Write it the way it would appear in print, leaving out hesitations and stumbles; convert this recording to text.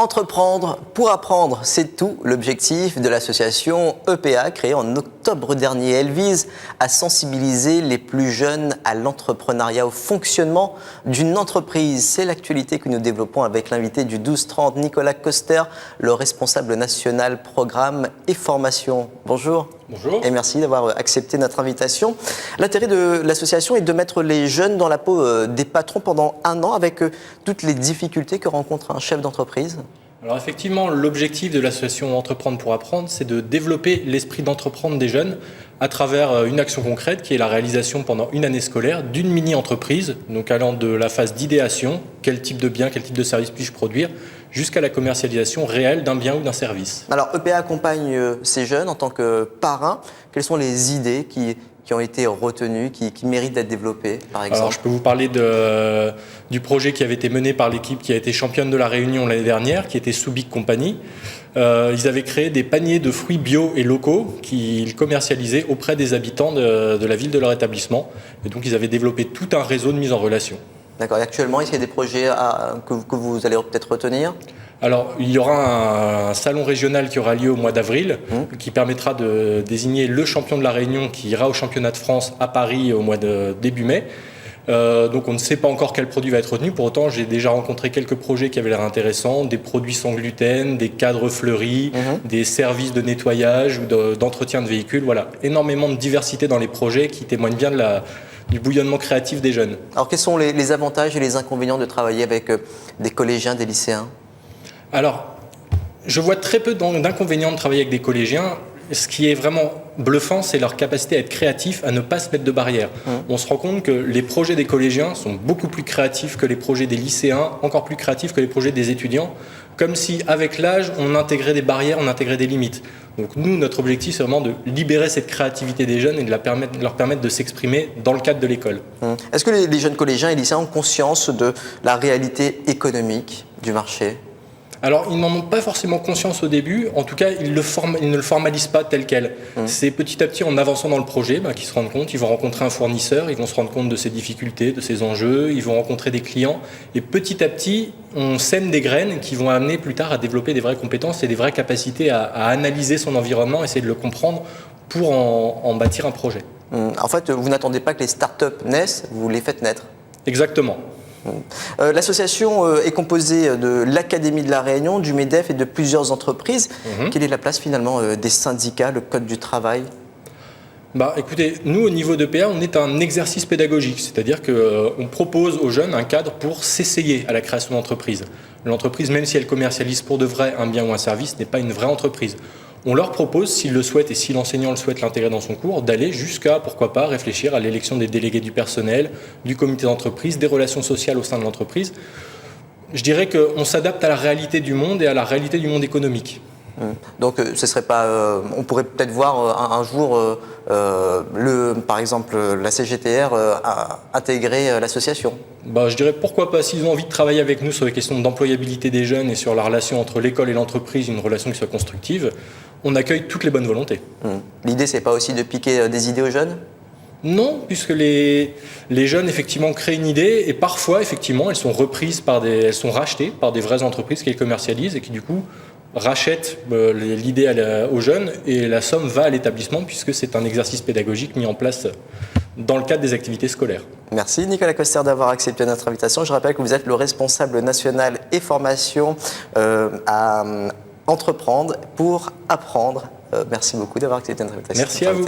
Entreprendre pour apprendre, c'est tout l'objectif de l'association EPA créée en octobre dernier. Elle vise à sensibiliser les plus jeunes à l'entrepreneuriat, au fonctionnement d'une entreprise. C'est l'actualité que nous développons avec l'invité du 12-30, Nicolas Coster, le responsable national programme et formation. Bonjour. Bonjour. Et merci d'avoir accepté notre invitation. L'intérêt de l'association est de mettre les jeunes dans la peau des patrons pendant un an avec toutes les difficultés que rencontre un chef d'entreprise. Alors effectivement, l'objectif de l'association Entreprendre pour apprendre, c'est de développer l'esprit d'entreprendre des jeunes à travers une action concrète qui est la réalisation pendant une année scolaire d'une mini-entreprise, donc allant de la phase d'idéation, quel type de bien, quel type de service puis-je produire, jusqu'à la commercialisation réelle d'un bien ou d'un service. Alors EPA accompagne ces jeunes en tant que parrain. Quelles sont les idées qui ont été retenues, qui méritent d'être développées, par exemple? Alors, je peux vous parler du projet qui avait été mené par l'équipe qui a été championne de la Réunion l'année dernière, qui était Soubic Company. Ils avaient créé des paniers de fruits bio et locaux qu'ils commercialisaient auprès des habitants de la ville de leur établissement. Et donc, ils avaient développé tout un réseau de mise en relation. D'accord. Et actuellement, est-ce qu'il y a des projets que vous allez peut-être retenir ? Alors, il y aura un salon régional qui aura lieu au mois d'avril, qui permettra de désigner le champion de la Réunion qui ira au championnat de France à Paris au mois de début mai. Donc on ne sait pas encore quel produit va être retenu. Pour autant, j'ai déjà rencontré quelques projets qui avaient l'air intéressants, des produits sans gluten, des cadres fleuris, des services de nettoyage ou d'entretien de véhicules. Voilà, énormément de diversité dans les projets qui témoignent bien du bouillonnement créatif des jeunes. Alors quels sont les avantages et les inconvénients de travailler avec des collégiens, des lycéens ? Alors, je vois très peu d'inconvénients de travailler avec des collégiens. Ce qui est vraiment bluffant, c'est leur capacité à être créatifs, à ne pas se mettre de barrières. On se rend compte que les projets des collégiens sont beaucoup plus créatifs que les projets des lycéens, encore plus créatifs que les projets des étudiants, comme si, avec l'âge, on intégrait des barrières, on intégrait des limites. Donc nous, notre objectif, c'est vraiment de libérer cette créativité des jeunes et de leur permettre de s'exprimer dans le cadre de l'école. Est-ce que les jeunes collégiens et lycéens ont conscience de la réalité économique du marché ? Alors, ils n'en ont pas forcément conscience au début. En tout cas, ils ne le formalisent pas tel quel. C'est petit à petit, en avançant dans le projet, qu'ils se rendent compte. Ils vont rencontrer un fournisseur, ils vont se rendre compte de ses difficultés, de ses enjeux. Ils vont rencontrer des clients. Et petit à petit, on sème des graines qui vont amener plus tard à développer des vraies compétences et des vraies capacités à analyser son environnement, essayer de le comprendre pour en bâtir un projet. En fait, vous n'attendez pas que les startups naissent, vous les faites naître. Exactement. L'association est composée de l'Académie de la Réunion, du MEDEF et de plusieurs entreprises. Quelle est la place finalement des syndicats, le Code du travail ? Écoutez, nous au niveau d'EPA, on est un exercice pédagogique, c'est-à-dire qu'on propose aux jeunes un cadre pour s'essayer à la création d'entreprise. L'entreprise, même si elle commercialise pour de vrai un bien ou un service, n'est pas une vraie entreprise. On leur propose, s'ils le souhaitent et si l'enseignant le souhaite l'intégrer dans son cours, d'aller jusqu'à, pourquoi pas, réfléchir à l'élection des délégués du personnel, du comité d'entreprise, des relations sociales au sein de l'entreprise. Je dirais qu'on s'adapte à la réalité du monde et à la réalité du monde économique. Donc, ce serait pas. On pourrait peut-être voir un jour, par exemple, la CGTR intégrer l'association. Je dirais pourquoi pas, s'ils ont envie de travailler avec nous sur les questions d'employabilité des jeunes et sur la relation entre l'école et l'entreprise, une relation qui soit constructive, on accueille toutes les bonnes volontés. L'idée, c'est pas aussi de piquer des idées aux jeunes ? Non, puisque les jeunes effectivement créent une idée et parfois effectivement elles sont rachetées par des vraies entreprises qui les commercialisent et qui du coup rachètent l'idée aux jeunes et la somme va à l'établissement puisque c'est un exercice pédagogique mis en place dans le cadre des activités scolaires. Merci Nicolas Coster d'avoir accepté notre invitation. Je rappelle que vous êtes le responsable national et formation à Entreprendre pour apprendre. Merci beaucoup d'avoir accepté notre invitation. Merci à vous.